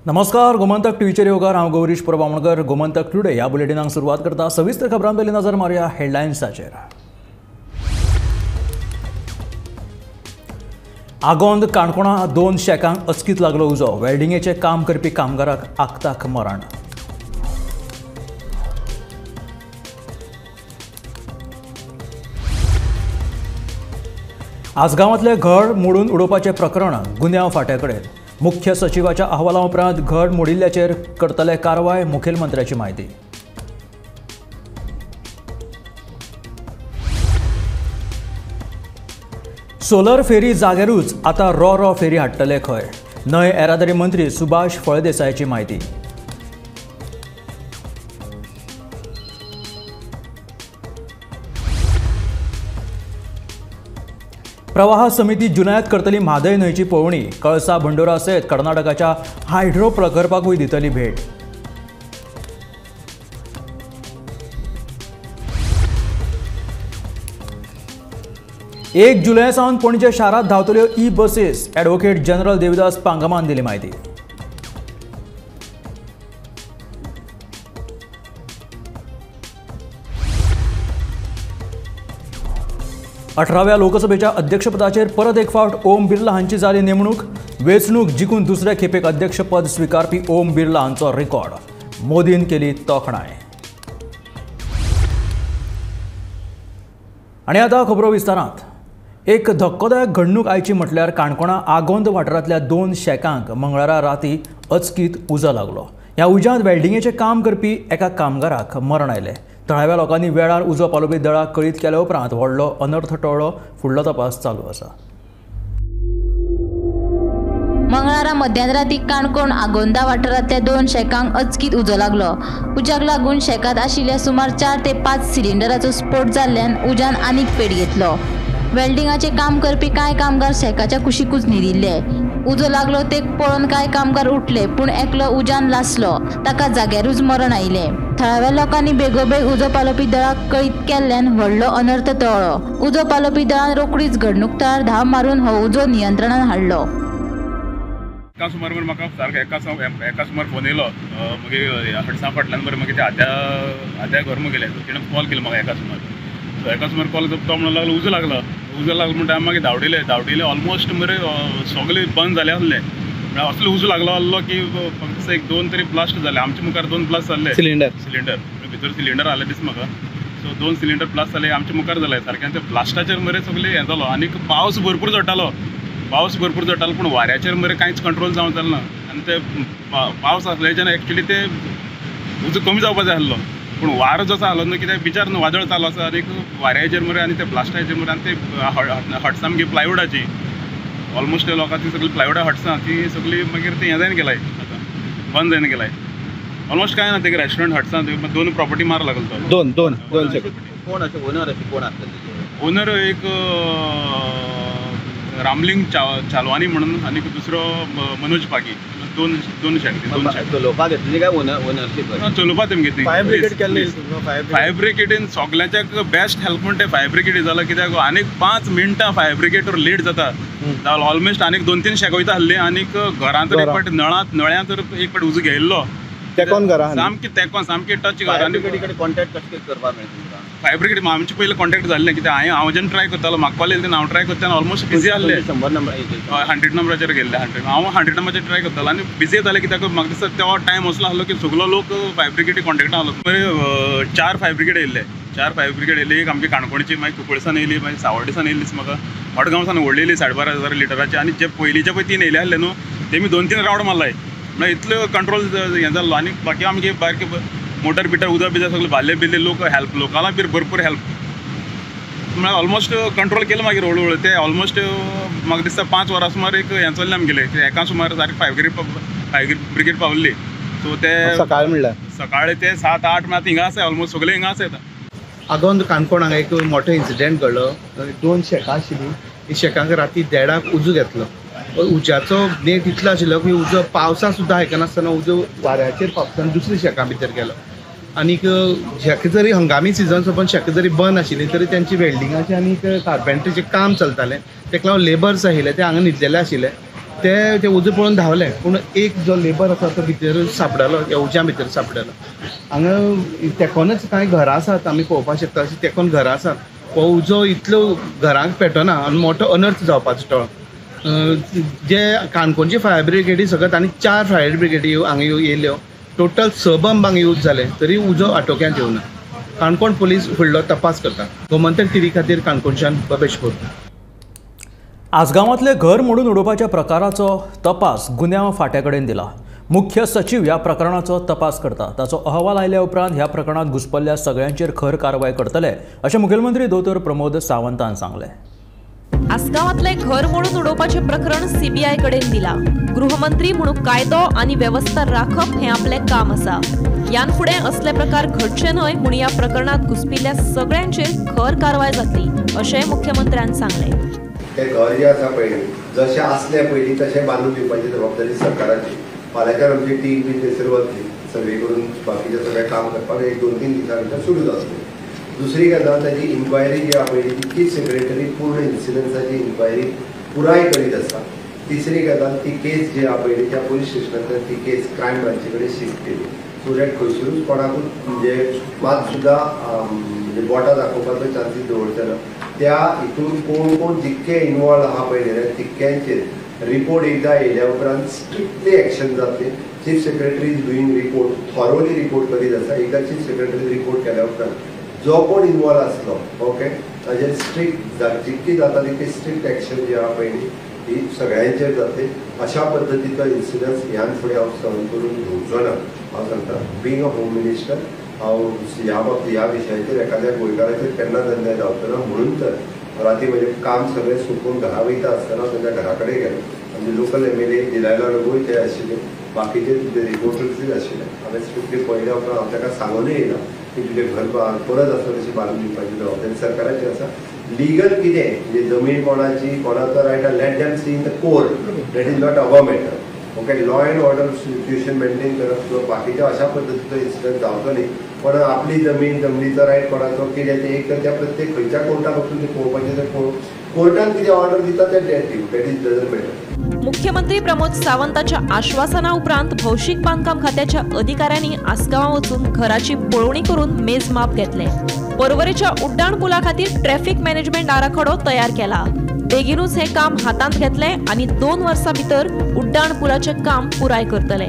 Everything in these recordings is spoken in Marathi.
नमस्कार, गोमंतक टीव्हीचेर येवकार हांव गौरीश प्रभावळकर. गोमंतक टुडे ह्या बुलेटिनाक सुरवात करता. सविस्तर खबरां पयलीं नजर मारया हेडलायन्साचेर. आगोंद काणकोणा 2 शेकांक अचकीत लागलो उजो. वेल्डिंगेचें काम करपी कामगाराक आगताक मरण. आसगांवांतलें घर मोडून उडोवपाचें प्रकरण गुन्यांव फांट्याकडेन. मुख्य सचिवाच्या अहवाला उपरांत घर मोडिल्ल्याचेर करतले कारवाय, मुखेलमंत्र्याची म्हायती. सोलर फेरी जाग्यारूच आतां रो फेरी हाडटले खंय? न्हंय येरादारी मंत्री सुभाष फळदेसायाची म्हायती. प्रवाह समिती जुनायत करतली म्हादय न्हंयची पळोवणी. कळसा बंडोरा सयत कर्नाटकाच्या हायड्रो प्रकल्पाकूय दितली भेट. एक जुलया सावन पणजे शारांत धांवतल्यो ई बसीस. ॲडव्होकेट जनरल देविदास पांगमान दिली म्हायती. 18व्या लोकसभेच्या अध्यक्षपदाचेर परत एक फावट ओम बिर्ला हांची जाली नेमणूक. वेंचणूक जिखून दुसऱ्या खेपेक अध्यक्षपद स्विकारपी ओम बिर्ला हांचो रिकॉर्ड. मोदीन केली तोखणाय. आनी आतां खबरो विस्तारांत. एक धक्कोदायक घडणूक आयची म्हटल्यार काणकोणा आगोंद वाठारांतल्या 2 शेकांक मंगळारा रातीं अचकीत उजो लागलो. ह्या उज्यांत वेल्डिंगेचें काम करपी एका कामगाराक मरण आयलें. थळाव्या लोकांनी वेळार उजो पालोवपी दळाक कळीत केल्या उपरांत व्हडलो अनर्थ टळ्ळो. फुडलो तपास चालू आसा. मंगळारा मध्यराती काणकोण आगोंदा वाठारांतल्या 2 शेकांक अचकीत उजो लागलो. उज्याक लागून शेकांत आशिल्ल्या सुमार 4 ते 5 सिलिंडराचो स्फोट जाल्ल्यान उज्यान आनीक पेट घेतलो. वेल्डिंगाचें काम करपी कांय कामगार शेकाच्या कुशीकूच न्हिदिल्ले. उजो लागलो ते पळोवन कांय कामगार उठले, पूण एकलो उज्यान लासलो. ताका जाग्यारूच मरण आयलें. थळाव्या लोकांनी बेगोबेग उजो पालोवपी दळाक कळीत केल्ल्यान व्हडलो अनर्थ टळ्ळो. उजो पालोवपी दळान रोखडीच घडणूक थळार धांव मारून हो उजो नियंत्रणान हाडलो. एका सुमार म्हाका सारको एका सुमार फोन येयलो. मागीर हडसा फाटल्यान बरें मागीर ते आद्या घर मुगेले. तिणें कॉल केलो म्हाका एका सुमार. सो एका सुमार कॉल तो म्हणून लागलो उजो लागलो म्हणटा हांव मागीर धांवडिले ऑलमोस्ट मरे सगळे बंद जाले आसले. असलो उजो लागलो की फक्त 1-2 तरी ब्लास्ट जाले. आमच्या मुखार 2 ब्लास्ट जाल्ले. सिलिंडर भितर सिलिंडर आले दिस म्हाका. सो 2 सिलिंडर ब्लास्ट जाले आमच्या मुखार जाले सारकें. ते ब्लास्टाचेर मरे सगळे हें जालो. आनी पावस भरपूर जोडटालो पूण वाऱ्याचेर मरे कांयच कंट्रोल जावंक ना. आनी ते पावस आसल्याच्यान एक्चुली ते उजो कमी जावपाक जाय आसलो, पूण वारो जसो आसलो न्हू कित्याक बिचार वादळ चालू आसा. आनी वाऱ्याचेर मरे आनी ते ब्लास्टाचेर मरे आनी ते हट्स आमगे प्लायवुडाची ऑलमोस्ट लोकांची सगळी प्लायवुडा हट्सां ती सगळी मागीर ते हें जायन गेलाय, आतां बंद जायन गेलाय. ऑलमोस्ट कांय ना ते रेस्टॉरंट हट्सां 2 प्रॉपर्टी मार लागलो तो. दोन कोण अशें ओनर आसले? ओनर एक रामलिंग चालवानी म्हणून आनी दुसरो मनोज पागी. दोन शेक चलोवपाक घेतली काय ओनरशीप? चलोवपाक तेमी घेतली. फायर ब्रिगेडीन सगळ्यांच्याक बेस्ट हेल्प म्हण ते फायर ब्रिगेडी जाला. कित्याक आनीक 5 मिनटां फायर ब्रिगेडवर लेट जाता. ऑलमोस्ट आनीक 2-3 शेक वयता आसली. आनीक घरांत तर एक फावटी नळ्यां तर एक फावटी उजो घेयल्लो. सामकी तेकोन सामकी टच घरा. कडेन कॉन्टॅक्ट कशें करपाक मेळटा? फायर ब्रिगेड आमचे पयलीं कॉन्टॅक्ट जाल्लें. कित्याक हांव जेन्ना ट्राय करतालो म्हाका कॉल येयले तेन्ना हांव ट्राय करताना ऑलमोस्ट बिजी आसले. 100 नंबर 100 नंबराचेर गेल्ले. हांव 100 नंबराचेर ट्राय करतालो आनी बिजी येताले. कित्याक म्हाका दिसता तो टायम असलो आसलो की सगळो लोक फायर ब्रिगेडी कॉन्टॅक्ट आसलो. मागीर 4 फायर ब्रिगेड येयल्ले. 4 फायर ब्रिगेड येयली. एक आमची काणकोणची, मागीर कुंकळसान येयली, मागीर सावड्डेसान येयली म्हाका. मडगांवसान व्हडली 12,500 लिटराची. आनी जे पयलींचे पळय 3 येयले आसले न्हू तेमी 2-3 रावंड मारलाय. म्हणल्यार इतलो कंट्रोल हें जाल्लो. आनी बाकी आमगे बारके मोटर बिटर उदक बिदक सगळे भाल्ले बिल्ले लोक हेल्प लोकांना बी भरपूर हेल्प. म्हळ्यार ऑलमोस्ट कंट्रोल केलो मागीर हळू ते ऑलमोस्ट म्हाका दिसता 5 वरां सुमार एक हें चल्लें आमगेलें. एका सुमार सारकी फायर ब्रिगेड पावल्ली. सो ते सकाळी ते 7-8 म्हळ्यार हिंगा आसाय. ऑलमोस्ट सगळे हिंगा आसाय. आगोंद काणकोण हांगा एक मोठो इन्सिडेंट घडलो. 2 शेकां आशिल्लीं. ही शेकांक राती 1:30 उजो घेतलो. उज्याचो नेट इतलो आशिल्लो की उजो पावसा सुद्दां आयकनासतना उजो वाऱ्याचेर पावसान दुसऱ्या शेकां भितर गेलो. आनीक शेकां जरी हंगामी सिजन सोंपोवन शेकां जरी बंद आशिल्ली तरी तेंची वेल्डिंगाचें आनी कार्पेंट्रीचें काम चलतालें. ताका लागून लेबर्स आशिल्ले ते हांगा न्हिदलेले आशिल्ले. ते उजो पळोवन धांवले, पूण एक जो लेबर आसा तो भितर सापडलो, ह्या उज्या भितर सापडलो. हांगा तेकोनच कांय घरां आसात, आमी पळोवपाक शकता अशी तेकोन घरां आसात. हो उजो इतलो घरांक पेटना आनी मोठो अनर्थ जावपाचो तो. जे काणकोणची फायर ब्रिगेडी सगळ्यात आनी 4 फायर ब्रिगेडी हांगा येयल्यो, टोटल 6 बंबांक यूज जाले, तरी उजो आटोक्यांत येवना. काणकोण पुलीस फुडलो तपास करता. गोमंतक टीव्ही खातीर काणकोणच्यान बबेशपूर. आसगांवांतले घर मोडून उडोवपाच्या प्रकाराचो तपास गुन्यांव फांट्याकडेन दिला. मुख्य सचिव ह्या प्रकरणाचो तपास करता. ताचो अहवाल आयल्या उपरांत ह्या प्रकरणात घुसपल्ल्या सगळ्यांचेर खर कारवाय करतले अशें मुखेलमंत्री दोतोर प्रमोद सावंतान सांगलें. आसगांवांतले घर मोडून उडोवपाचें प्रकरण सीबीआय कडेन दिला. गृहमंत्री म्हणून कायदो आनी वेवस्था राखप हें आपलें काम आसा. यान फुडें असले प्रकार घडचे न्हय म्हूण ह्या प्रकरणात घुसपिल्ल्या सगळ्यांचेर खर कारवाय जातली अशेंय मुख्यमंत्र्यान सांगलें. ते घर जे आसा पळय जशें आसलें पयलीं तशें बांदून दिवपाची जबाबदारी सरकाराची. फाल्यांच्यान आमची टीम बी थंयसर वतली, सर्वे करून बाकीचें सगळें काम करपाक 1-2-3 दिसां भितर सुरू जातलें. दुसरी गजाल ताची इन्क्वायरी जी आसा पळय ती चीफ सेक्रेटरी पूर्ण इन्सिडन्साची इन्क्वायरी पुराय करीत आसा. तिसरी गजाल ती केस जी आसा पळय त्या पुलीस स्टेशनांतल्यान ती केस क्रायम ब्रांची कडेन शिफ्ट केली. सो दॅट खंयसरूच कोणाकूच म्हणजे मात सुद्दां म्हणजे बोटां दाखोवपाचो चान्सीस दवरचो ना. त्या हितून कोण कोण जितके इन्वॉल्व आहा पळय तितक्यांचेर रिपोर्ट एकदा येयल्या उपरांत स्ट्रिक्टली एक्शन जातली. Chief secretary is doing report, thoroughly report करीत आसा. एकदा चीफ सेक्रेटरी रिपोर्ट केल्या उपरांत जो कोण इन्वॉल्व आसलो ओके ताजेर स्ट्रिक्ट जितकी जाता तितकी स्ट्रिक्ट एक्शन जी आहा पळय ही सगळ्यांचेर जातली. अशा पद्दतीचो इन्सिडन्स ह्यान फुडें हांव सहन करून घेवचो ना. हांव सांगता बींग अ होम मिनिस्टर हांव ह्या विशयाचेर एखाद्या गोंयकाराचेर केन्ना धंदे जावचो ना. म्हणून तर राती म्हजें काम सगळें सोंपून घरा वयता आसतना ताच्या घरा कडेन गेलो. आमचे लोकल MLA दिलायला रघुय ते आशिल्ले, बाकीचे तुजे रिपोर्टर्सूय आशिल्ले. हांवें स्ट्रिक्टली पळयल्या उपरांत हांव ताका सांगूनय येयला की तुजें घर परत आसा तशी बांदून दिवपाची जबाबदारी सरकाराची आसा. लिगल कितें म्हणजे जमीन कोणाची कोणाचो रायट आहा let them see in the court. That is not our matter. Okay law and order situation maintain करप किंवा बाकीच्या अशा पद्दतीचो इन्सिडंट जावचो न्ही. पण आपली जमनीचो रायट कोणाचो कितें तें एक तर त्या प्रत्येक खंयच्या कोर्टाक वचून तें पळोवपाचें. तर कोर्टान कितें ऑर्डर दिता तें दॅट इज डजंट मॅटर. मुख्यमंत्री प्रमोद सावंताच्या आश्वासना उपरांत भौशीक बांदकाम खात्याच्या अधिकाऱ्यांनी आसगांवां वचून घराची पळोवणी करून मेजमाप घेतले. पर्वरेच्या उड्डाण पुला खातीर ट्रॅफिक मॅनेजमेंट आराखडो तयार केला. बेगीनूच हे काम हातांत घेतले आनी 2 वर्सां भितर उड्डाण पुलाचें काम पुराय करतले.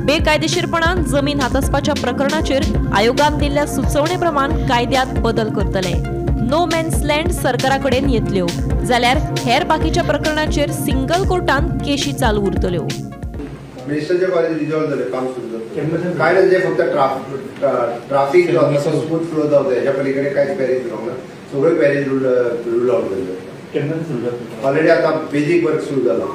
बेकायदेशीरपणान जमीन हातासपाच्या प्रकरणाचेर आयोगान दिल्ल्या सुचोवणे प्रमाण कायद्यात बदल करतले. नो मॅन्स लँड सरकारा कडेन येतल्यो जाल्यार हेर बाकीच्या प्रकरणाचेर सिंगल कोर्टान केशी चालू उरतल्यो. मिनिस्टरचे कॉलेज रिजॉल्व जालें काम सुरू जातलें. काय ना जे फक्त ट्राफीक जो आसा तो स्मूथ फ्लो जावं जाय. हेच्या पलीकडे कांयच पॅरेज जावंक ना. सगळ्यो पॅरेज रूल आउट जाल्यो. ऑलरेडी आतां बेजीक वर्क सुरू जाला.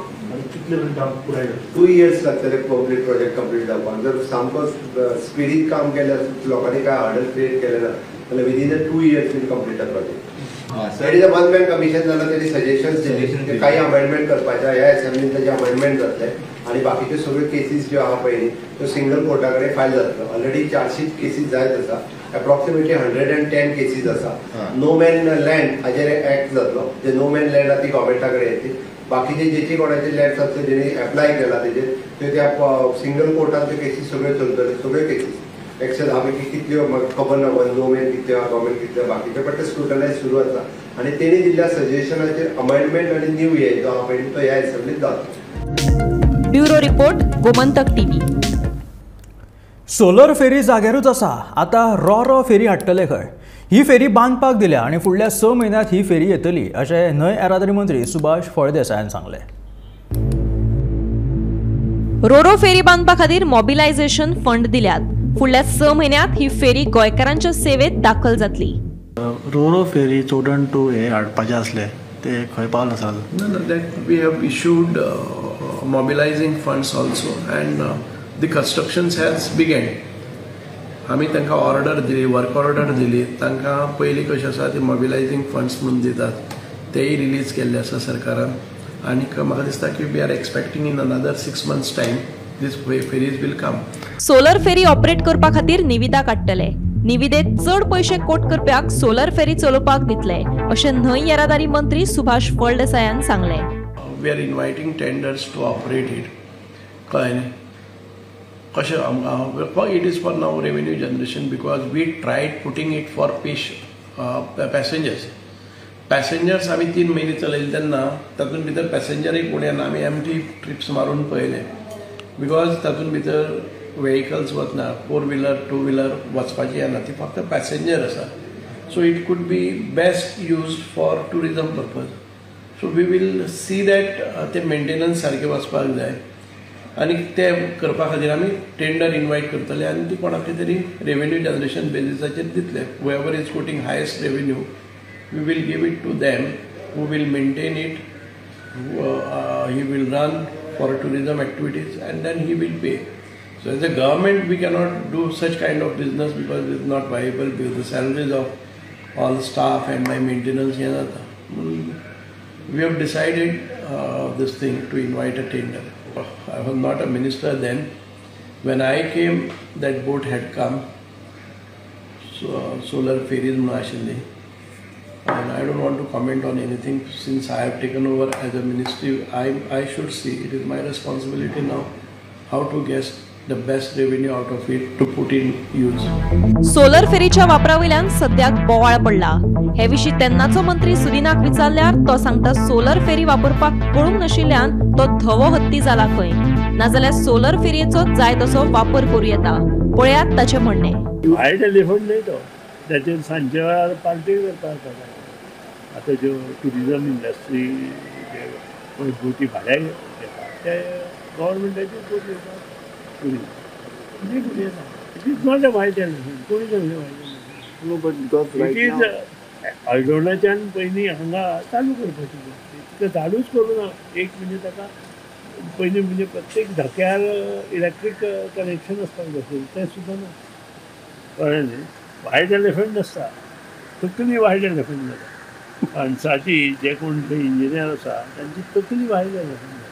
2 years लागतले कंप्लीट प्रोजेक्ट कंप्लीट जावपाक. जर सामको स्पिडीत काम केल्यार लोकांनी काय हर्डल क्रिएट केले ना जाल्यार within 2 years will complete project. There is a 1 man commission जाल्यार तेणी सजेशन्स दिली काही अमेंडमेंट करपाच्या. ह्या असेंब्लीन ताचे अमेंडमेंट जातले आनी बाकीच्यो सगळ्यो केसीस ज्यो आहा पळय त्यो सिंगल कोर्टा कडेन फायल जातल्यो. ऑलरेडी 400 केसीस जायत आसा. अप्रॉक्सिमेटली 110 केसीस आसा. नो मॅन लँड हाजेर एक्ट जातलो. जे नो मॅन लँड आहा ती गव्हर्मेंटा कडेन येतली. बाकीचे जेचे कोणाचे लँड्स आसले जेणी एप्लाय केला तेजेर त्या सिंगल कोर्टान त्यो केसीस सगळ्यो चलतल्यो. सगळ्यो केसीस 110 पैकी कितल्यो म्हाका खबर ना. नो मॅन कितल्यो आहा गव्हर्मेंट कितल्यो बाकीचे बट ते स्क्रुटनायज सुरू आसा. आनी तेणी दिल्ल्या सजेशनाचेर अमेंडमेंट आनी न्यू हे जो आहा पळय तो ह्या असेंब्लीत जातलो. Bureau report Gomantak TV. Solar ferry जाग्यारूच आसा. आतां रो फेरी हाडटले खंय. ही फेरी बांदपाक दिल्या आनी फुडल्या 6 म्हयन्यांत ही फेरी येतली अशें न्हंय येरादारी मंत्री सुभाष फळदेसायान सांगलें. रोरो फेरी बांदपा खातीर मोबिलायझेशन फंड दिल्यात. फुडल्या 6 म्हयन्यांत ही फेरी गोंयकारांच्या सेवेत दाखल जातली. रोरो फेरी चोडण टू हे हाडपाचे आसले ते खंय पावले आसा? That we have issued mobilizing funds also and the constructions has begun. आमी तांकां ऑर्डर दिली, वर्क ऑर्डर दिली. तांकां पयलीं कशें आसा ती मोबिलायझींग फंड्स म्हणून दितात तेय रिलीज केल्ले आसा सरकारान. आनी म्हाका दिसता की we are expecting in another 6 months time these ferries will come. Solar ferry operate करपा खातीर निविदा काडटले. निविदेत चड पयशे कोट करप्याक सोलर फेरी चलोवपाक दितले अशें न्हंय येरादारी मंत्री सुभाष फळदेसायान सांगलें. We are inviting tenders to operate it कळ्ळें न्ही कशें आमकां it is for now revenue generation because we tried putting it for passengers आमी 3 म्हयने चलयले तेन्ना तातूंत भितर पॅसेंजरय कोण येना आमी एमटी ट्रिप्स मारून पळयले बिकॉज तातूंत भितर व्हेकल्स वचना 4 व्हिलर 2 व्हिलर वचपाची येना ती फक्त पॅसेंजर आसा so it could be best use for tourism purpose so we will see that ते मेंटेनन्स सारके वचपाक जाय आनी ते करपा खातीर आमी टेंडर इनवायट करतले आनी ती कोणाकय तरी रेवेन्यू जनरेशन बेजिसाचेर दितले whoever is quoting highest revenue we will give it to them who will maintain it, he will run for tourism activities and then he will pay. So as a government we cannot do such kind of business because it is not viable because the salaries of all staff and my maintenance. We have decided this thing to invite a tender. I was not a minister then. When I came that boat had come, so, solar ferries Munashili. And I don't want to comment on anything since I have taken over as a ministry. I should see, it is my responsibility now how to get the best revenue out of it to put in use. Solar फेरीच्या वापरावयल्यान सद्याक बोवाळ पडला हे विशीं तेन्नाचो मंत्री सुदिनाक विचारल्यार तो सांगता सोलर फेरी वापरपाक कळूंक नाशिल्ल्यान तो धवो हत्ती जाला खंय नाजाल्यार सोलर फेरयेचो जाय तसो वापर करूं येता पळयात ताचें म्हणणें हाय टेलिफोन न्ही तो त्याचेर सांजच्या वेळार पार्टी करपाक आतां ज्यो टुरिजम इंडस्ट्री जे पळय बोटी भाड्याक घेता ते गव्हर्मेंटाची बोटी येतात tourism it is not a white elephant कोणी इट इज हळदोणाच्यान पयलीं हांगा चालू करपाची ते चालूच करूं ना एक म्हणजे ताका पयलीं म्हणजे प्रत्येक धक्यार इलेक्ट्रीक कनेक्शन आसपाक जाय तें सुद्दां ना कळ्ळें न्ही वायट टेलिफोन नासता तकली वायट टेलिफोन जाता माणसाची जे कोण ते इंजिनियर आसा तांची तकली वायट टेलिफोन जाता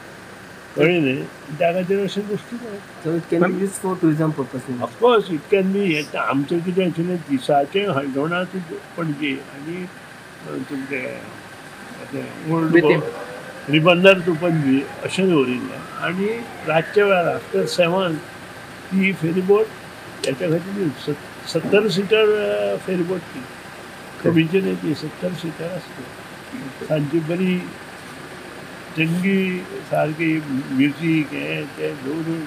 कळ्ळें न्ही त्या खातीर अशें गोश्टी use for tourism purpose of course it can be आमचें कितें आशिल्लें दिसाचें हळदोणा पणजे आनी तुमचें ओल्ड रिबंदर टू पणजी अशें दवरिल्लें आनी रातच्या वेळार आफ्टर 7 ती फेरीबोट हेच्या खातीर 70 सीटर फेरीबोट ती कमीची न्ही ती 70 सीटर आसता सांजची बरी चंगी सारकी म्युजीक हें तें दवरून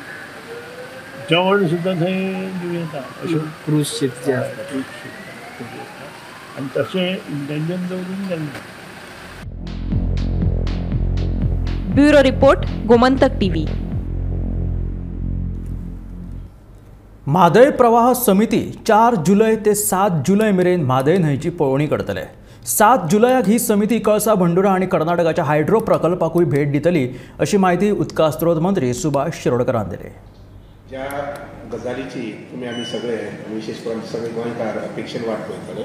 जेवण सुद्दां थंय दिवं येता अशें क्रूज शिप जे आसता क्रूज शिप आनी तशें इंटेन्शन दवरून केल्लें bureau report Gomantak TV Mhadei प्रवाह समिती 4 जुलय ते 7 जुलय मेरेन म्हादय न्हंयची पळोवणी करतले 7 जुलयाक ही समिती कळसा बंडुरा आनी कर्नाटकाच्या हायड्रो प्रकल्पाकूय भेट दितली अशी म्हायती उदका स्त्रोत मंत्री सुभाष शिरोडकरान दिली ज्या गजालीची तुमी आमी सगळे विशेश करून सगळे गोंयकार अपेक्षेन वाट पळयतले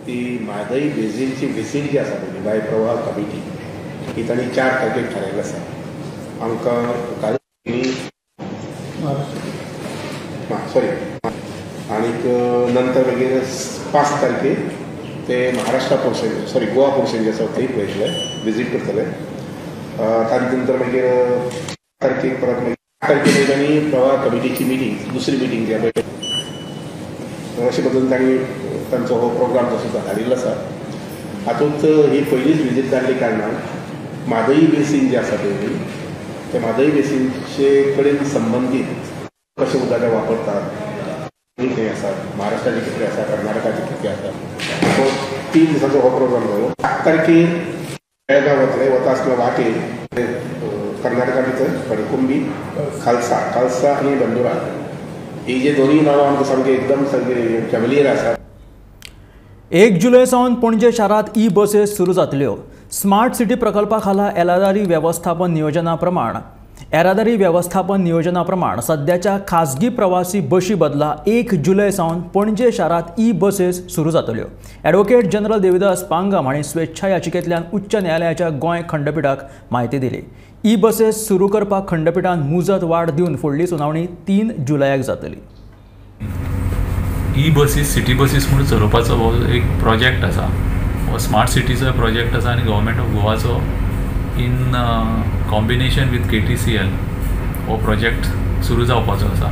ती म्हादय बेजीनची विसील जी आसा पळय बाय प्रवाह कमिटी ही तांणी 4 तारखेक थारायल्ली आसा आमकां सॉरी आनीक नंतर मागीर 5 तारखेक ते Maharashtra portion sorry Goa portion जे आसा थंय पळयतले विजीट करतले ताजे नंतर मागीर तारखेक परत मागीर 8 तारखेक तांणी प्रवाह कमिटीची मिटींग दुसरी मिटींग जी पळय अशे पद्दतीन तांणी तांचो हो प्रोग्राम तसो धाडिल्लो आसा हातूंत ही पयलीच विजीट जाल्ले कारणान म्हादय बेसीन जे आसा पळय ते म्हादय बेसीनचे कडेन संबंदीत कशें उदक वापरतात खंय आसात महाराष्ट्राचे कितले आसा कर्नाटकाचे कितले आसा सो 3 दिसांचो हो प्रोग्राम जालो 8 तारखेर बेळगांव वतले वता आसतना वाटेर कर्नाटका भितर कणकुंबी खालसा आनी बंडुरा ही जे दोनूय नांवां आमकां सामके एकदम सारके फॅमिलियर आसा 1 जुलय सावन पणजे शारांत ई बसेस सुरू जातल्यो स्मार्ट सिटी प्रकल्पा खाला येरादारी व्यवस्थापन नियोजना प्रमाण सद्याच्या खाजगी प्रवासी बशी बदला 1 जुलय सावन पणजे शारांत ई बसेस सुरू जातल्यो ॲडव्होकेट जनरल देविदास पांगम हांणी स्वेच्छा याचिकेंतल्यान उच्च न्यायालयाच्या गोंय खंडपीठाक म्हायती दिली ई बसेस सुरू करपाक खंडपीठान मुजत वाड दिवन फुडली सुनावणी 3 जुलयाक जातली ई बसीस सिटी बसीस म्हणून चलोवपाचो हो एक प्रोजेक्ट आसा हो स्मार्ट सिटीचो प्रोजेक्ट आसा आनी गव्हर्मेंट ऑफ गोवाचो इन कॉम्बिनेशन विथ KTCL हो प्रोजेक्ट सुरू जावपाचो आसा.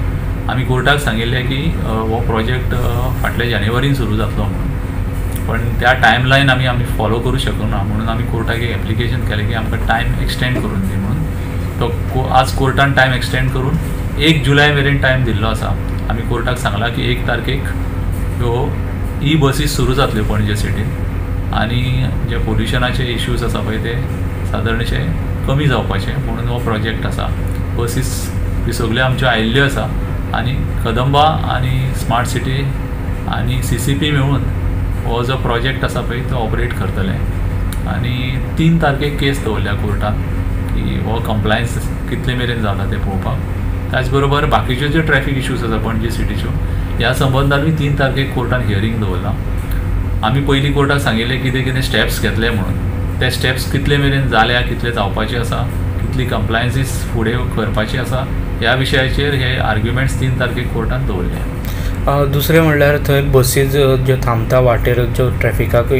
आमी कोर्टाक सांगिल्लें की हो प्रोजेक्ट फाटल्या जानेवारीन सुरू जातलो म्हणून, पण त्या टायमलायन आमी फॉलो करूं शकना म्हणून आमी कोर्टाक एक एप्लिकेशन केलें की आमकां टायम एक्सटेंड करून दी म्हणून. तो आज कोर्टान टायम एक्सटेंड करून 1 जुलय मेरेन टायम दिल्लो आसा. आमी कोर्टाक सांगला की 1 तारखेक ह्यो बसीस सुरू जातल्यो पणजे सिटीन आनी जे पोल्युशनाचे इश्यूज आसा पळय ते सादारणशे कमी जावपाचे म्हणून हो प्रोजेक्ट आसा. बसीस ह्यो सगल्यो आमच्यो आयिल्ल्यो आसा आनी कदंबा आनी स्मार्ट सिटी आनी CCP मेळून हो जो प्रोजेक्ट आसा पळय तो ऑपरेट करतले. आनी 3 तारखेक केस दवरल्या कोर्टान की हो कंप्लायन्स कितले मेरेन जाला ते पळोवपाक. त्याच बरोबर बाकीच्यो ज्यो ट्रॅफीक इश्यूज आसा पणजे सिटीच्यो ह्या संबंदानूय 3 तारखेक कोर्टान हियरींग दवरला. आमी पयलीं कोर्टाक सांगिल्लें कितें स्टेप्स घेतले म्हणून. ते स्टेप्स कितले मेरेन जाल्या, कितले जावपाचे आसा, कितली कंप्लायन्सीस फुडें करपाची आसा ह्या विशयाचेर हे आर्ग्युमेंट्स 3 तारखेक कोर्टान दवरले. दुसरें म्हणल्यार थंय बसीज ज्यो थांबता वाटेर ज्यो ट्रॅफिकाक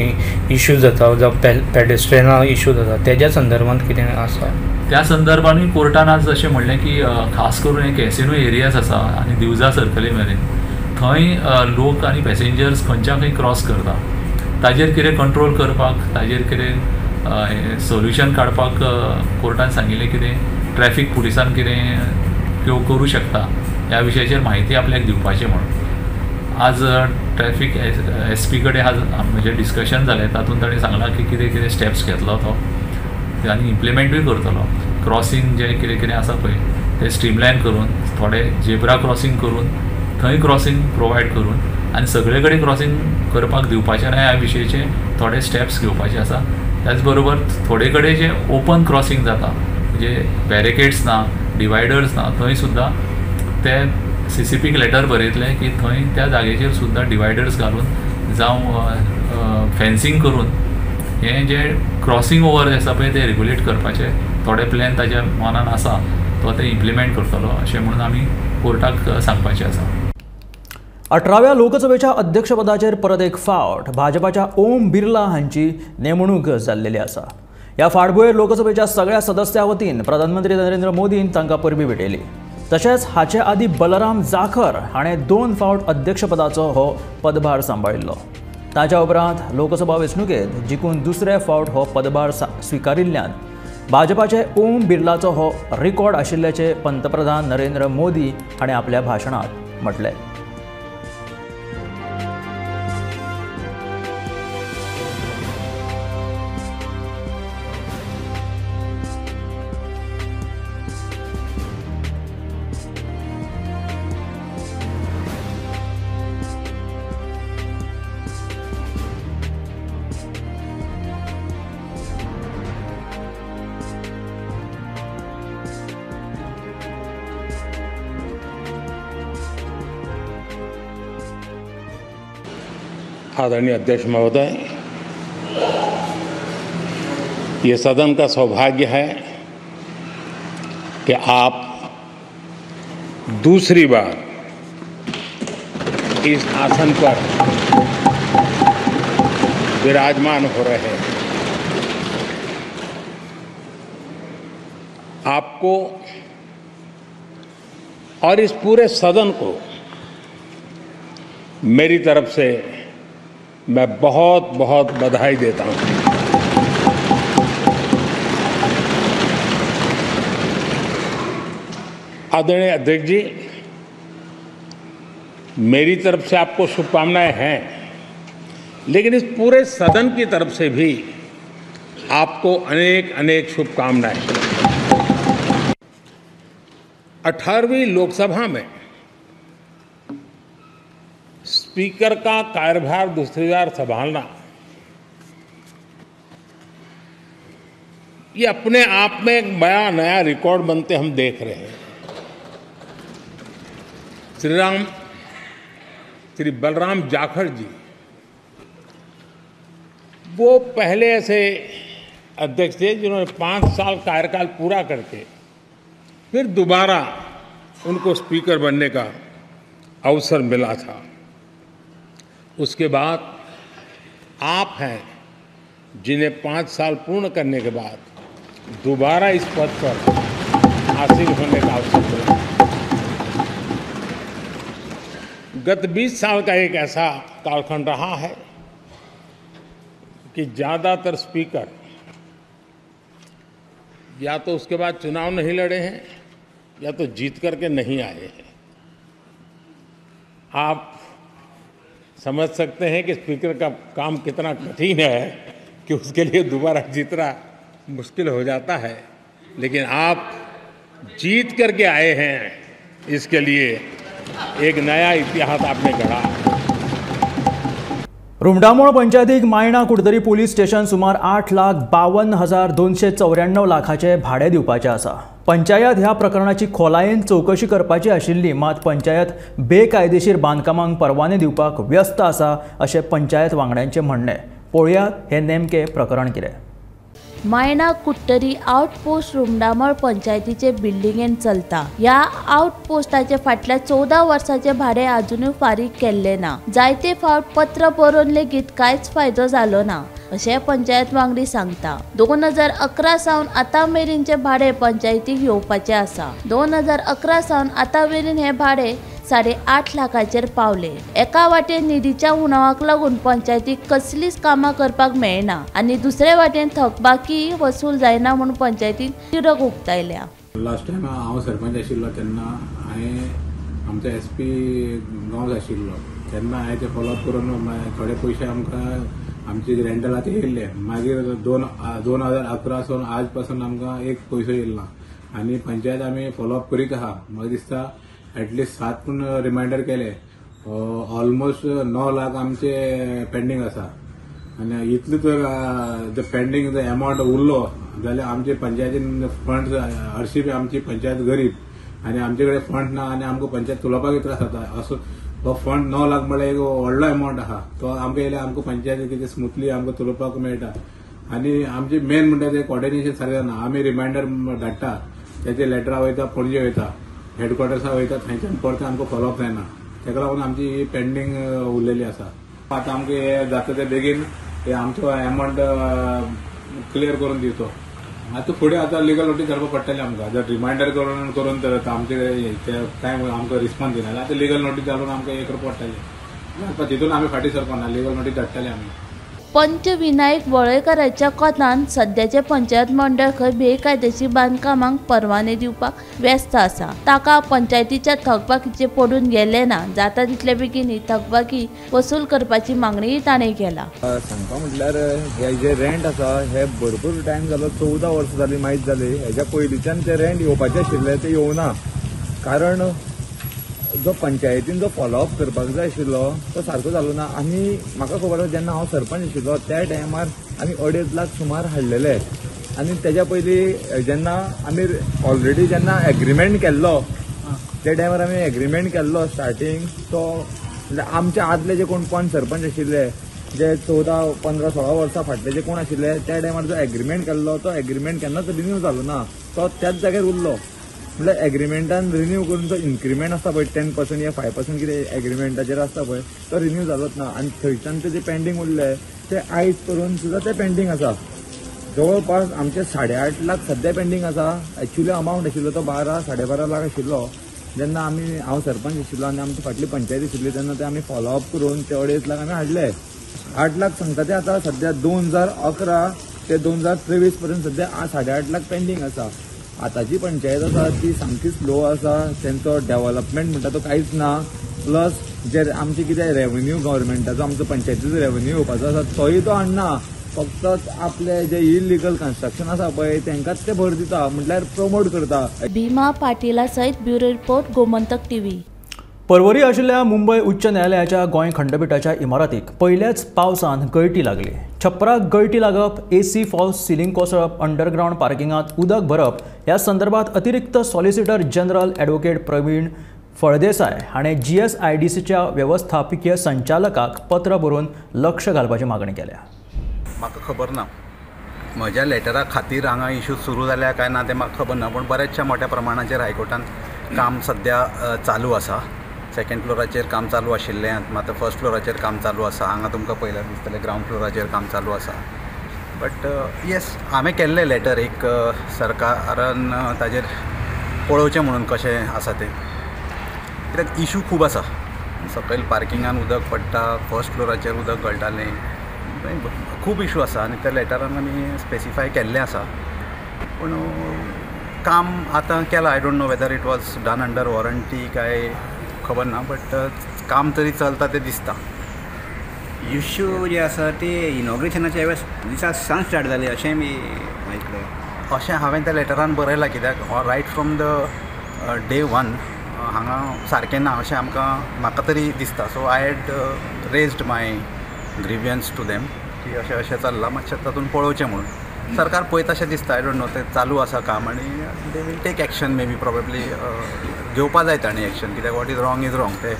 इश्यू जाता जावं पेडेस्ट्रियना इश्यू जाता तेज्या संदर्भांत कितें आसा? त्या संदर्भानूय कोर्टान आज अशें म्हणलें की खास करून हे कॅसिनो एरियाज आसा आनी दिवजा सर्कली मेरेन थंय लोक आनी पॅसेंजर्स खंयच्या खंय क्रॉस करता. ताजेर कितें कंट्रोल करपाक, ताजेर कितें सोल्युशन काडपाक कोर्टान सांगिल्लें कितें ट्रॅफीक पुलिसान कितें करूं शकता ह्या विशयाचेर म्हायती आपल्याक दिवपाचें म्हणून. आज ट्रॅफीक SP कडेन आज म्हजें डिस्कशन जालें. तातूंत ताणें सांगलां की कितें स्टेप्स घेतलो तो आनी इम्प्लिमेंटूय करतलो. क्रॉसींग जे कितें आसा पळय ते स्ट्रीमलायन करून थोडे जेब्रा क्रॉसींग करून थंय क्रॉसींग प्रोवायड करून आनी सगळे कडेन क्रॉसींग करपाक दिवपाचें ना ह्या विशयाचे थोडे स्टेप्स घेवपाचे आसा. त्याच बरोबर थोडे कडेन जे ओपन क्रॉसींग जाता म्हणजे बॅरिकेड्स ना, डिवायडर्स ना, थंय सुद्दां ते CCPक लेटर बरयतले की थंय त्या जागेचेर सुद्दां डिवायडर्स घालून जावं फेन्सिंग करून हे जे क्रॉसींग ओवर आसा पळय ते रेगुलेट करपाचे थोडे प्लॅन ताच्या मनान आसा तो ते इम्प्लिमेंट करतलो अशें म्हणून आमी कोर्टाक सांगपाचें आसा. 18व्या लोकसभेच्या अध्यक्षपदाचेर परत एक फावट भाजपाच्या ओम बिर्ला हांची नेमणूक जाल्लेली आसा. ह्या फाटभुंयेर लोकसभेच्या सगळ्या सदस्यां वतीन प्रधानमंत्री नरेंद्र मोदीन तांकां परबी भेटयली. तशेंच हाचे आदी बलराम जाखर हाणें 2 फावट अध्यक्षपदाचो हो पदभार सांबाळिल्लो. ताच्या उपरांत लोकसभा वेंचणुकेंत जिखून दुसरे फावट हो पदभार स्विकारिल्ल्यान भाजपाचे ओम बिर्लाचो हो रिकॉर्ड आशिल्ल्याचे पंतप्रधान नरेंद्र मोदी हाणें आपल्या भाशणांत म्हटलें. आदरणीय अध्यक्ष महोदय, ये सदन का सौभाग्य है कि आप दूसरी बार इस आसन पर विराजमान हो रहे हैं. आपको और इस पूरे सदन को मेरी तरफ से मैं बहुत बहुत बधाई देता हूं. आदरणीय अध्यक्ष जी, मेरी तरफ से आपको शुभकामनाएं हैं, लेकिन इस पूरे सदन की तरफ से भी आपको अनेक अनेक शुभकामनाएं. 18वीं लोकसभा में स्पीकर का कार्यभार दूसरी बार संभालना ये अपने आप में एक बड़ा नया रिकॉर्ड बनते हम देख रहे हैं. श्री बलराम जाखड़ जी वो पहले ऐसे अध्यक्ष थे जिन्होंने 5 साल कार्यकाल पूरा करके फिर दोबारा उनको स्पीकर बनने का अवसर मिला था. उसके बाद आप हैं जिन्हें 5 साल पूर्ण करने के बाद दोबारा इस पद पर हासिल होने का अवसर मिला। गत 20 साल का एक ऐसा कालखंड रहा है कि ज़्यादातर स्पीकर या तो उसके बाद चुनाव नहीं लड़े हैं या तो जीत करके नहीं आए हैं। आप समझ सकते हैं कि स्पीकर का काम कितना कठिन है कि उसके लिए दोबारा जीतना मुश्किल हो जाता है, लेकिन आप जीत करके आए हैं, इसके लिए एक नया इतिहास आपने गढ़ा। रुमडामोळ पंचायतीक मायणा कुडतरी पुलीस स्टेशन सुमार 8,52,294 लाखाचे भाडे दिवपाचे आसा। पंचायत ह्या प्रकरणाची खोलायेन चौकशी करपाची आशिल्ली, मात पंचायत बेकायदेशीर बांदकामांक परवाने दिवपाक व्यस्त आसा अशें पंचायत वांगड्यांचें म्हणणें। पळोवया हे नेमके प्रकरण कितें। मायणा कुट्टरी आउटपोस्ट रुमडामोळ पंचायतीचे बिल्डिंगेन चलता। ह्या आउटपोस्टाचे फाटल्या 14 वर्सांचे भाडे अजूनय फारीक केल्ले ना। जायते फावट पत्र बरोवन लेगीत कांयच फायदो जालो ना अशें पंचायत वांगडी सांगता। 2011 सावन आतां मेरेनचे भाडे पंचायतीक येवपाचे आसा। 2011 सावन आतां मेरेन हे भाडे 8.5 लाखाचेर पावले। एका वाटेन निधीच्या उणावाक लागून पंचायतीक कसलीच कामां करपाक मेळना आनी दुसरे वाटेन थकबाकी वसूल जायना म्हूण पंचायतीन तिडक उक्तायल्या। लास्ट टायम हांव सरपंच आशिल्लो तेन्ना हांवें आमचो SP गांव आशिल्लो तेन्ना हांवें ते फॉलोअप करून थोडे पयशे आमकां आमचे रेंटलाचे येयल्ले। मागीर 2011 सावन आज पासून आमकां एक पयसो येयलो ना आनी पंचायत आमी फॉलोअप करीत आहा। म्हाका दिसता एटलीस्ट 7 पूण रिमायंडर केले, ऑलमोस्ट 9 लाख आमचे पेंडींग आसा आनी इतले जर पेंडींग जर अमावंट उरलो जाल्यार आमचे पंचायतीन फंड हरशी आमची पंचायत गरीब आनी आमचे कडेन फंड ना आनी आमकां पंचायत चलोवपाक त्रास जाता। असो तो फंड 9 लाख म्हळ्यार एक व्हडलो अमावंट आहा, तो आमकां येयल्यार आमकां पंचायत कितें स्मुथली आमकां चलोवपाक मेळटा। आनी आमचे मेन म्हणटा ते कोऑर्डिनेशन सारकें जाना। आमी रिमायंडर धाडटा, त्याचे लेटरां वयता, पणजे वयता, हेडक्वॉर्टर्साक वयता, थंयच्यान परत आमकां फॉलोअप जायना। ताका लागून आमची पेंडींग उरलेली आसा। आतां आमकां हे जाता ते बेगीन हे आमचो अमावंट क्लियर करून दिवचो। आतां फुडें आतां लिगल नोटीस धाडपाक पडटलें आमकां। जर रिमायंडर करून तर आमचे कांय आमकां रिस्पॉन्स दिना जाल्यार आतां लिगल नोटीस धाडून आमकां हे करपाक पडटलें। तितून आमी फाटीं सरपाना, लिगल नोटीस धाडटले आमी। पंच विनायक वळेकराच्या कोतान सध्याचे पंचायत मंडळ खंय बेकायदेशीर बांदकामांक परवाने दिवपाक व्यस्त आसा। ताका पंचायतीच्या थकबाकीचे पडून गेले ना, जाता तितले बेगीन थकबाकी वसूल करपाची मागणी ताणें केला। सांगपा म्हटल्यार हे जे रेंट आसा हे भरपूर टायम जालो, 14 वर्सां जाली माहीत जाली। हेच्या पयलींच्यान ते रेंट येवपाचे आशिल्ले ते येवना, कारण जो पंचायतीन जो फॉलोअप करपाक जाय आशिल्लो तो सारको जालो ना। आनी म्हाका खबर आसा जेन्ना हांव सरपंच आशिल्लो त्या टायमार आमी 2.5 लाख सुमार हाडलेले आनी तेच्या पयलीं जेन्ना आमी ऑलरेडी जेन्ना एग्रीमेंट केल्लो त्या टायमार आमी एग्रीमेंट केल्लो स्टार्टींग तो आमचे आदले जे कोण पंच सरपंच आशिल्ले जे 14, 15, 16 वर्सां फाटले जे कोण आशिल्ले त्या टायमार जो एग्रीमेंट केल्लो तो एग्रीमेंट केन्नाच रिन्यू जालो ना, तो त्याच जाग्यार उरलो। म्हटल्यार एग्रीमेंटान रिन्यू करून जो इन्क्रिमेंट आसता पळय 10% या 5% कितें एग्रीमेंटाचेर आसता पळय तो रिन्यू जालोच ना आनी थंयच्यान ते पेंडींग उरले ते आयज करून सुद्दां ते पेंडींग आसा। जवळपास आमचे 8.5 लाख सध्या पेंडींग आसा। एक्चुअली अमावंट आशिल्लो तो 12-12.5 लाख आशिल्लो जेन्ना हांव सरपंच आशिल्लो आनी आमची फाटली पंचायत आशिल्ली तेन्ना ते आमी फॉलोअप करून ते 2.5 लाख आमी हाडले। 8 लाख सांगता ते आतां सध्या 2011 ते 2023 पर्यंत सध्या 8.5 लाख पेंडींग आसा। आताची पंचायत आसा ती सामकी स्लो आसा, तेंचो डेव्हलपमेंट म्हणटा तो कांयच ना। प्लस जे आमचे कितें रेव्हेन्यू गव्हर्मेंटाचो आमचो पंचायतीचो रेव्हेन्यू येवपाचो आसा तोय तो हाडना, फक्त आपले जे इलिगल कन्स्ट्रक्शन आसा पळय तेंकाच ते भर दिता, म्हटल्यार प्रमोट करता। भीमा पाटीला सयत bureau report, Gomantak TV। Porvorim आशिल्ल्या मुंबय उच्च न्यायालयाच्या गोंय खंडपीठाच्या इमारतीक पहिल्याच पावसान गळटी लागली। छप्पराक गळटी लागप, AC फॉल्स सिलिंग कोसळप, अंडरग्राउंड पार्किंगात उदक भरप ह्या संदर्भात अतिरिक्त solicitor general advocate Pravin Phaldesai हाणें GSIDCच्या व्यवस्थापकीय संचालकाक पत्र बरोवन लक्ष घालपाची मागणी केल्या। म्हाका खबर ना म्हज्या लेटरा खातीर हांगा इश्यू सुरू जाल्या काय ना तें म्हाका खबर ना, पूण बऱ्याचशा मोठ्या प्रमाणाचेर हायकोर्टान काम सध्या चालू आसा। सेकंड फ्लोराचेर काम चालू आशिल्लें, मात फर्स्ट फ्लोराचेर काम चालू आसा। हांगा तुमकां पयल्यार दिसतलें ग्रावंड फ्लोराचेर काम चालू आसा बट येस हांवें केल्लें लेटर एक सरकारान ताजेर पळोवचें म्हणून कशें आसा तें, कित्याक इशू खूब आसा. सकयल पार्किंगान उदक पडटा, फर्स्ट फ्लोराचेर उदक गळटालें, खूब इशू आसा आनी त्या लेटरान आमी स्पेसिफाय केल्लें आसा. पूण काम आतां केलां. I don't know whether it was done under warranty काय खबर ना, बट काम तरी चलता तें दिसता. इश्यू जे आसा ते इनॉग्रेशनाच्या दिसा सावन स्टार्ट जाले अशें मी आयकलें. अशें हांवें त्या लेटरान बरयलां, कित्याक right from the day one हांगा सारकें ना अशें म्हाका तरी दिसता. So I had raised my grievance to them की अशें अशें चल्लां, मातशें तातूंत पळोवचें म्हणून. सरकार पळयता अशें दिसता. आय डोंट नो तें चालू आसा काम आनी they will take action. Maybe probably घेवपा जाय ताणें एक्शन, कित्याक what is wrong is wrong. तें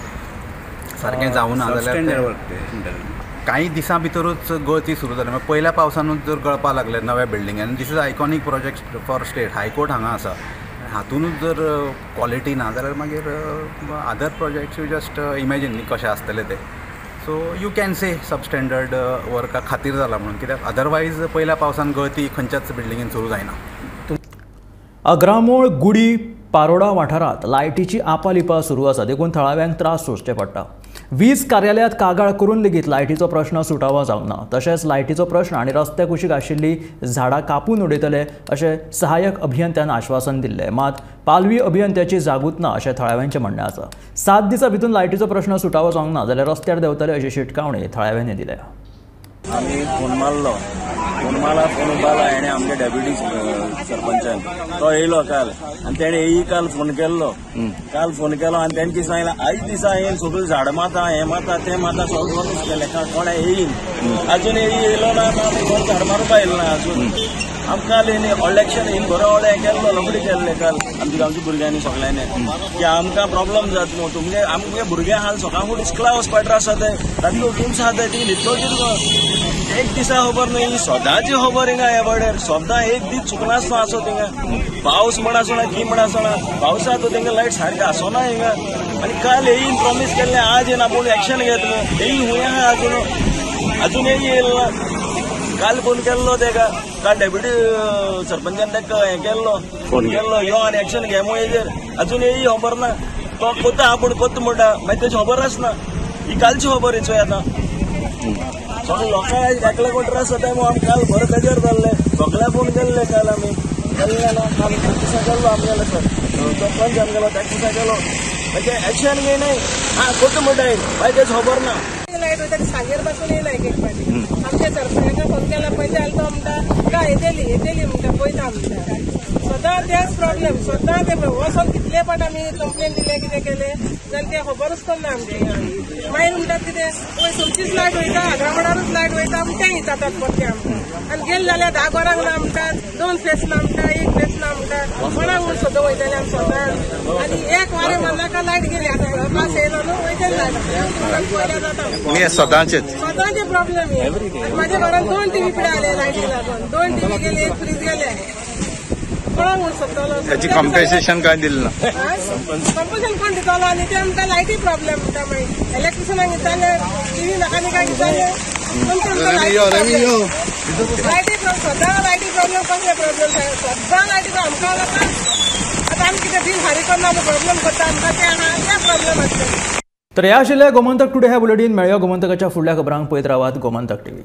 सारकें जावं ना जाल्यार काही दिसां भितरूच गळती सुरू जाली. पयल्या पावसानूच जर गळपा लागले नव्या बिल्डिंगांनी. This is iconic project for state. High court हांगा आसा, हातूनच जर क्वॉलिटी ना जाल्यार मागीर other projects you just imagine न्ही कशें आसतलें तें. So you can say substandard वर्का खातीर जाला म्हणून, कित्याक अदरवायज पयल्या पावसान गळती खंयच्याच बिल्डिंगेन सुरू जायना. अग्रामोळ गुडी पारोडा वाठारांत लायटीची आपालिपा सुरू आसा, देखून थळाव्यांक त्रास सोंसचे पडटा. वीज कार्यालयांत कागाळ करून लेगीत लायटीचो प्रश्न सुटावो जावंक ना. तशेंच लायटीचो प्रश्न आनी रस्त्या कुशीक आशिल्ली झाडां कापून उडयतले अशें सहाय्यक अभियंत्यान आश्वासन दिल्लें. मात पालवी अभियंत्याची जागूच ना अशें थळाव्यांचें म्हणणें आसा. 7 दिसां भितून लायटीचो प्रश्न सुटावो जावंक ना जाल्यार रस्त्यार देंवतले अशी शिटकावणी थळाव्यांनी दिल्या. आम्ही फोन मारलो, फोन उबाला हेणे आमच्या डेप्युटी सरपंचान. तो येयलो काल आनी तेणे येयी काल फोन केल्लो आनी तेणे कितें सांगलें आयज दिसा येयन सगळीं झाडां माता हें माता तें माता सगळें बंदूच केलें. कोणा येयीन आजून येयलो ना, कोण झाड मारपा येयलो ना आजून. आमकां काल इलेक्शन येयन बरो व्हडलें हें केल्लो, लफडी केल्लें काल आमच्या भुरग्यांनी सगळ्यांनी की आमकां प्रॉब्लम जाता न्हू. तुमगे आमगे भुरगे हाल सकाळ फुडें इस्कला वचपा त्रास जाता. तातूंत टिम्स आसा ती न्हिदलो कितें एक दिसा खबर न्ही, सदांची खबर हिंगा हे बडेर. सदां एक दीस चुकना आसता आसो थिंगा. पावस म्हण आसना की म्हण आसना, पावसा तो तेंगे लायट सारकें आसना हिंगा. आनी काल येयन प्रॉमीस केल्लें आज येना पूण एक्शन घेत न्हू. येयी खूंय आहा अजून येयल ना. काल फोन केल्लो तेका, काल डेप्युटी सरपंचान तेका हें केल्लो, फोन केल्लो यो आनी एक्शन घे म्हूण हेजेर. अजून येयी खबर ना. तो कोत्ता पूण कोत्ता म्हणटा मागीर तेची खबर आसना. ही कालची खबर चोय आतां. सगळे लोकांक एकल्या कोण त्रास जाता म्हणून आमी काल बरें बेजार जाल्ले. सगळ्या फोन केल्ले काल आमी केल्ले ना. काल दिसा केल्लो आमी जाल्यार सर सरपंच आमी गेलो त्या दिसा केलो मागीर एक्शन घेयनाय. कोत्ता म्हणटा मागीर तेची खबर ना. लायट वयता ती सांजेर पासून येयना एक पाटी. आमच्या सरपंचाक फोन केला पयलीं जाल्यार तो म्हणटा काय येतेली म्हणटा पळयता म्हणटा. सदां तेच प्रॉब्लेम, सदां ते वचोन कितले फावट आमी कंप्लेन दिले कितें केलें जाल्यार तें खबरूच करना आमचे. मागीर म्हणटात कितें पळय तुमचीच लायट वयता, अग्रामोळारूच लायट वयता तें जातात परते आमकां. आनी गेले जाल्यार 10 वरांक ना म्हणटात, 2 फेस ना म्हणटा, 1 फेस ना म्हणटात. कोणाक म्हूण सोदो वयतले आमी स्वता. आनी 1 वारें मारनाका लायट गेली. आतां पास येयलो न्हू वयतले लायट पयल्या जाता सदांचे प्रॉब्लेम हे. माझ्या घरात 2 टीव्ही पिडाले लायटी लागून. 2 टीव्ही गेले, 1 फ्रीज गेले. कोणाक म्हूण सोदतलो? त्याची कॉम्पेन्सेशन काय दिलें ना? कॉम्पेन्सेशन कोण दितलो? आनी ते आमकां लायटी प्रॉब्लेम म्हणटा. मागीर इलेक्ट्रिशनाक दिताले, टीव्ही मेकानिकाक दिताले. लायटी सदां लायटी प्रॉब्लेम कसले प्रॉब्लेम सदां लायटीचो आमकां जाता. आतां आमी कितें बील फारीक करना प्रॉब्लेम करता आमकां ते आहा ते प्रॉब्लेम आसता. तर हे आशिल्ले गोमंतक टुडे ह्या बुलेटीन. मेळया गोमंतकाच्या फुडल्या खबरांक पळयत रावात गोमंतक टीव्ही.